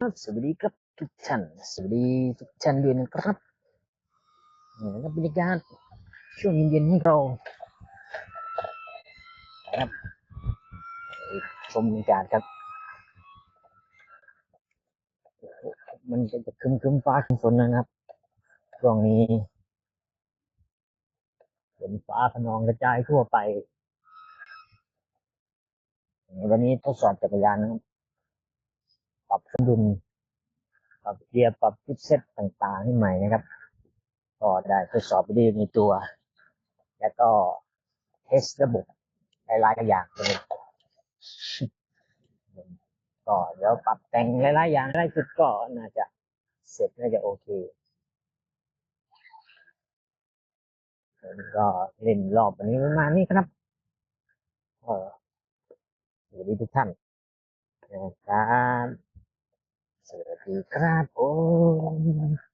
ครับสวัสดีครับทุกท่านสวัสดีทุกท่านด้วยนะครับนี่นะครับบรรยากาศช่วงเย็นๆของเรานะครับชมบรรยากาศครับมันจะครึ้มฟ้าครึ้มฝนนะครับช่วงนี้ฝนฟ้าคะนองกระจายทั่วไปวันนี้ทดสอบจักรยานนะครับปรับสมดุลปรับเกียร์ปรับฟิตเซ็ตต่างๆให้ใหม่นะครับก็ได้ทดสอบไปด้วยในตัวแล้วก็เทสระบบหลายๆอย่างเลยก็เดี๋ยวปรับแต่งหลายๆอย่างได้สุดก็น่าจะเสร็จน่าจะโอเค ก็เล่นรอบวันนี้ประมาณนี้ครับสวัสดีทุกท่านนะครับสวัสดีครับผม